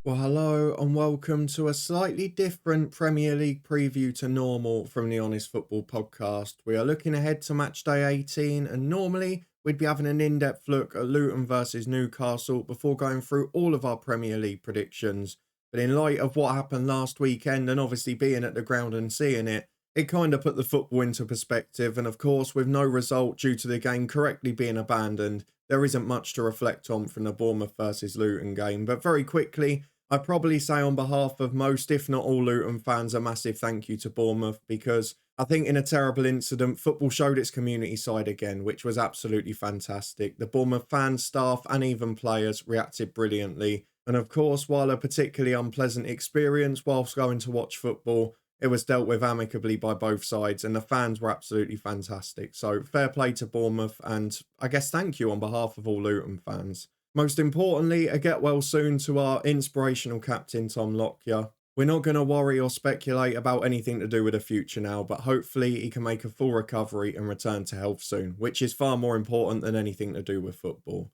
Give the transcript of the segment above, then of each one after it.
Well, hello and welcome to a slightly different Premier League preview to normal from the Honest Football podcast. We are looking ahead to match day 18, and normally we'd be having an in-depth look at Luton versus Newcastle before going through all of our Premier League predictions. But in light of what happened last weekend and obviously being at the ground and seeing it, it kind of put the football into perspective. And of course, with no result due to the game correctly being abandoned, there isn't much to reflect on from the Bournemouth versus Luton game. But very quickly, I'd probably say on behalf of most, if not all Luton fans, a massive thank you to Bournemouth, because I think in a terrible incident, football showed its community side again, which was absolutely fantastic. The Bournemouth fans, staff and even players reacted brilliantly. And of course, while a particularly unpleasant experience whilst going to watch football, it was dealt with amicably by both sides and the fans were absolutely fantastic. So fair play to Bournemouth, and I guess thank you on behalf of all Luton fans. Most importantly, a get well soon to our inspirational captain, Tom Lockyer. We're not going to worry or speculate about anything to do with the future now, but hopefully he can make a full recovery and return to health soon, which is far more important than anything to do with football.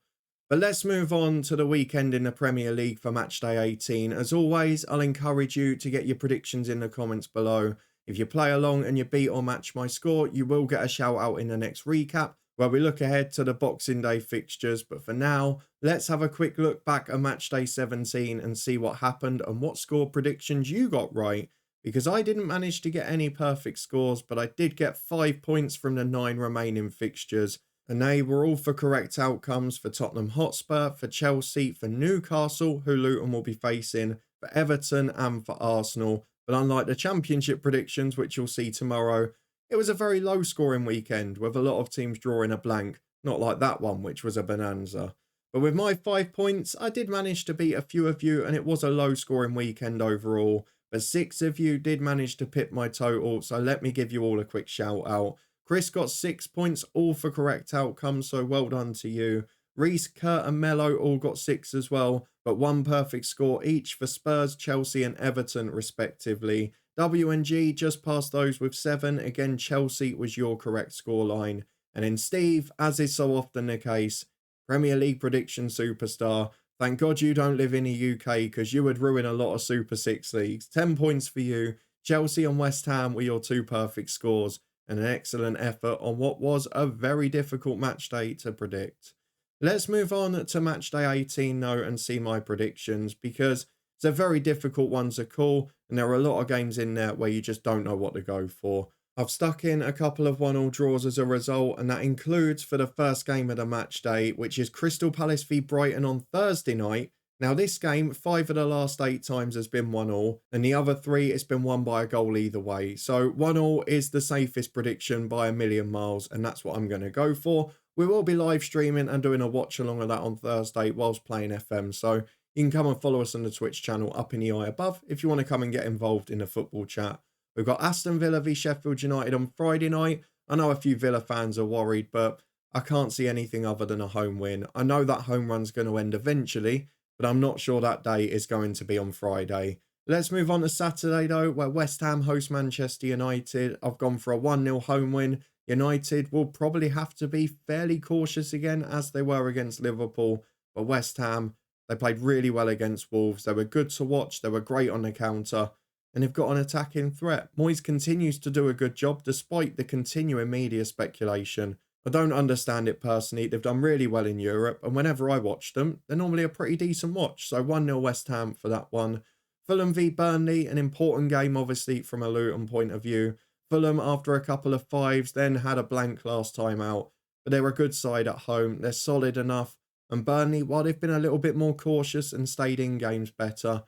But let's move on to the weekend in the Premier League for matchday 18. As always, I'll encourage you to get your predictions in the comments below. If you play along and you beat or match my score, you will get a shout out in the next recap, where we look ahead to the Boxing Day fixtures. But for now, let's have a quick look back at matchday 17 and see what happened and what score predictions you got right. Because I didn't manage to get any perfect scores, but I did get 5 points from the 9 remaining fixtures. And they were all for correct outcomes for Tottenham Hotspur, for Chelsea, for Newcastle, who Luton will be facing, for Everton and for Arsenal. But unlike the Championship predictions, which you'll see tomorrow, it was a very low scoring weekend with a lot of teams drawing a blank, not like that one, which was a bonanza. But with my 5 points, I did manage to beat a few of you, and it was a low scoring weekend overall. But 6 of you did manage to pip my total, so let me give you all a quick shout out. Chris got 6 points, all for correct outcomes, so well done to you. Reese, Kurt and Mello all got 6 as well, but 1 perfect score each for Spurs, Chelsea and Everton respectively. W&G just passed those with 7. Again, Chelsea was your correct scoreline. And then Steve, as is so often the case, Premier League prediction superstar. Thank God you don't live in the UK, because you would ruin a lot of Super 6 leagues. 10 points for you. Chelsea and West Ham were your 2 perfect scores, and an excellent effort on what was a very difficult match day to predict. Let's move on to match day 18 though and see my predictions, because it's a very difficult one to call and there are a lot of games in there where you just don't know what to go for. I've stuck in a couple of 1-1 draws as a result, and that includes for the first game of the match day, which is Crystal Palace v Brighton on Thursday night. Now this game, 5 of the last 8 times has been 1-1, and the other 3 it's been won by a goal either way. So 1-1 is the safest prediction by a million miles, and that's what I'm going to go for. We will be live streaming and doing a watch along of that on Thursday whilst playing FM, so you can come and follow us on the Twitch channel up in the eye above if you want to come and get involved in the football chat. We've got Aston Villa v Sheffield United on Friday night. I know a few Villa fans are worried, but I can't see anything other than a home win. I know that home run's going to end eventually, but I'm not sure that day is going to be on Friday. Let's move on to Saturday though, where West Ham host Manchester United. I've gone for a 1-0 home win. United will probably have to be fairly cautious again, as they were against Liverpool. But West Ham, they played really well against Wolves. They were good to watch. They were great on the counter. And they've got an attacking threat. Moyes continues to do a good job despite the continuing media speculation. I don't understand it personally. They've done really well in Europe, and whenever I watch them, they're normally a pretty decent watch. So 1-0 West Ham for that one. Fulham v Burnley, an important game obviously from a Luton point of view. Fulham, after a couple of 5s, then had a blank last time out. But they're a good side at home. They're solid enough. And Burnley, while they've been a little bit more cautious and stayed in games better,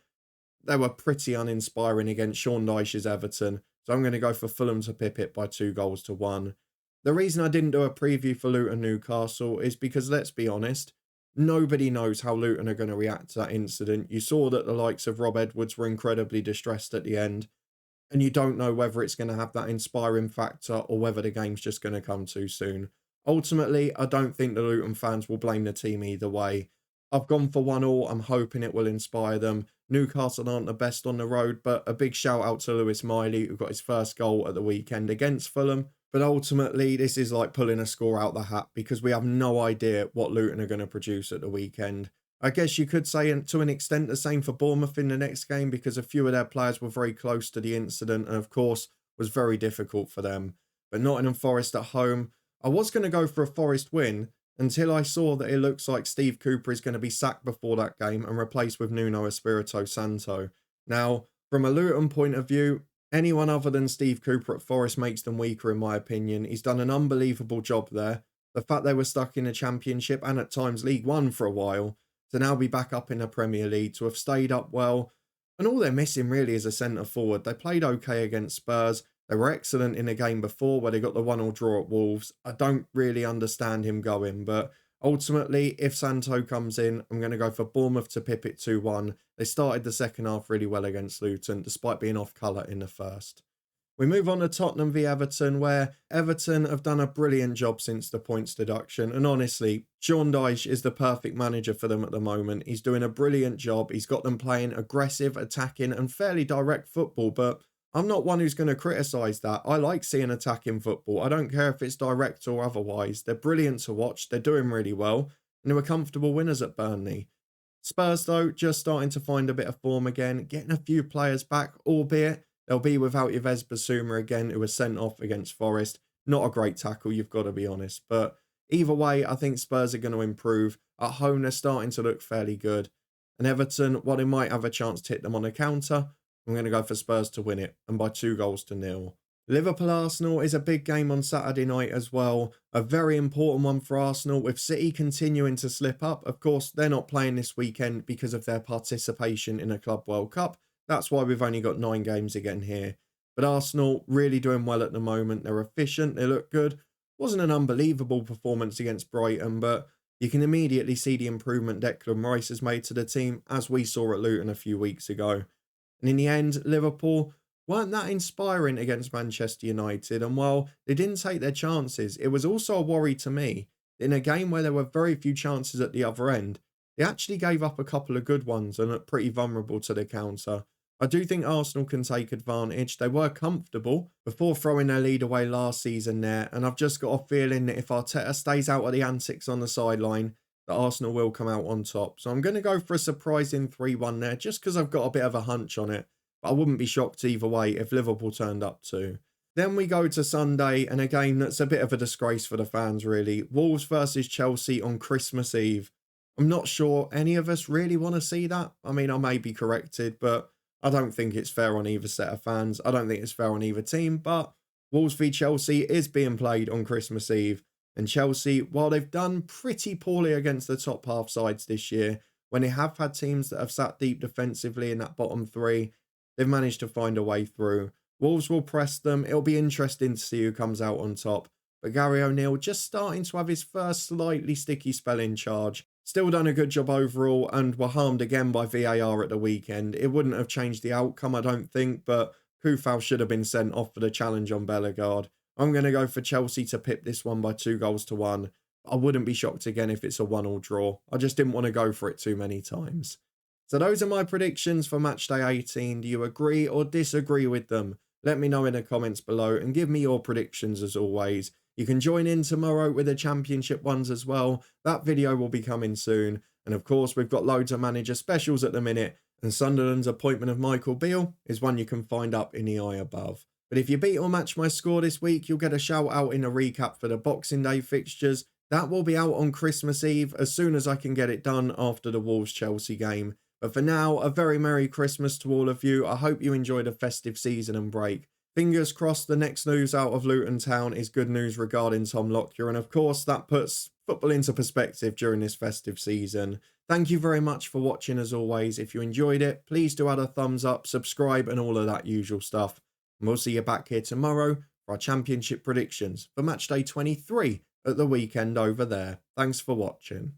they were pretty uninspiring against Sean Dyche's Everton. So I'm going to go for Fulham to pip it by 2-1. The reason I didn't do a preview for Luton Newcastle is because, let's be honest, nobody knows how Luton are going to react to that incident. You saw that the likes of Rob Edwards were incredibly distressed at the end, and you don't know whether it's going to have that inspiring factor or whether the game's just going to come too soon. Ultimately, I don't think the Luton fans will blame the team either way. I've gone for 1-1. I'm hoping it will inspire them. Newcastle aren't the best on the road, but a big shout out to Lewis Miley, who got his first goal at the weekend against Fulham. But ultimately, this is like pulling a score out the hat because we have no idea what Luton are going to produce at the weekend. I guess you could say to an extent the same for Bournemouth in the next game because a few of their players were very close to the incident and of course was very difficult for them. But Nottingham Forest at home, I was going to go for a Forest win until I saw that it looks like Steve Cooper is going to be sacked before that game and replaced with Nuno Espirito Santo. Now, from a Luton point of view, anyone other than Steve Cooper at Forest makes them weaker in my opinion. He's done an unbelievable job there. The fact they were stuck in the Championship and at times League One for a while, to now be back up in the Premier League, to have stayed up well. And all they're missing really is a centre forward. They played okay against Spurs. They were excellent in the game before where they got the 1-1 draw at Wolves. I don't really understand him going, but ultimately, if Santo comes in, I'm going to go for Bournemouth to pip it 2-1. They started the second half really well against Luton, despite being off colour in the first. We move on to Tottenham v Everton, where Everton have done a brilliant job since the points deduction. And honestly, Sean Dyche is the perfect manager for them at the moment. He's doing a brilliant job. He's got them playing aggressive, attacking and fairly direct football. But I'm not one who's going to criticise that. I like seeing attacking football. I don't care if it's direct or otherwise. They're brilliant to watch. They're doing really well. And they were comfortable winners at Burnley. Spurs, though, just starting to find a bit of form again. Getting a few players back, albeit they'll be without Yves Bissouma again, who was sent off against Forest. Not a great tackle, you've got to be honest. But either way, I think Spurs are going to improve. At home, they're starting to look fairly good. And Everton, while they might have a chance to hit them on a counter, I'm going to go for Spurs to win it, and by 2-0. Liverpool-Arsenal is a big game on Saturday night as well. A very important one for Arsenal, with City continuing to slip up. Of course, they're not playing this weekend because of their participation in a Club World Cup. That's why we've only got 9 games again here. But Arsenal really doing well at the moment. They're efficient. They look good. Wasn't an unbelievable performance against Brighton, but you can immediately see the improvement Declan Rice has made to the team, as we saw at Luton a few weeks ago. And in the end, Liverpool weren't that inspiring against Manchester United. And while they didn't take their chances, it was also a worry to me that in a game where there were very few chances at the other end, they actually gave up a couple of good ones and looked pretty vulnerable to the counter. I do think Arsenal can take advantage. They were comfortable before throwing their lead away last season there. And I've just got a feeling that if Arteta stays out of the antics on the sideline, that Arsenal will come out on top. So I'm going to go for a surprising 3-1 there, just because I've got a bit of a hunch on it. But I wouldn't be shocked either way if Liverpool turned up too. Then we go to Sunday and a game that's a bit of a disgrace for the fans really. Wolves versus Chelsea on Christmas Eve. I'm not sure any of us really want to see that. I mean, I may be corrected, but I don't think it's fair on either set of fans. I don't think it's fair on either team, but Wolves v Chelsea is being played on Christmas Eve. And Chelsea, while they've done pretty poorly against the top half sides this year, when they have had teams that have sat deep defensively in that bottom 3, they've managed to find a way through. Wolves will press them. It'll be interesting to see who comes out on top. But Gary O'Neill just starting to have his first slightly sticky spell in charge. Still done a good job overall and were harmed again by VAR at the weekend. It wouldn't have changed the outcome, I don't think, but Kufal should have been sent off for the challenge on Bellegarde. I'm going to go for Chelsea to pip this one by 2-1. I wouldn't be shocked again if it's a 1-1 draw. I just didn't want to go for it too many times. So those are my predictions for matchday 18. Do you agree or disagree with them? Let me know in the comments below and give me your predictions as always. You can join in tomorrow with the championship ones as well. That video will be coming soon. And of course, we've got loads of manager specials at the minute. And Sunderland's appointment of Michael Beale is one you can find up in the eye above. But if you beat or match my score this week, you'll get a shout out in a recap for the Boxing Day fixtures. That will be out on Christmas Eve as soon as I can get it done after the Wolves-Chelsea game. But for now, a very Merry Christmas to all of you. I hope you enjoyed a festive season and break. Fingers crossed the next news out of Luton Town is good news regarding Tom Lockyer. And of course, that puts football into perspective during this festive season. Thank you very much for watching as always. If you enjoyed it, please do add a thumbs up, subscribe and all of that usual stuff. And we'll see you back here tomorrow for our championship predictions for matchday 23 at the weekend over there. Thanks for watching.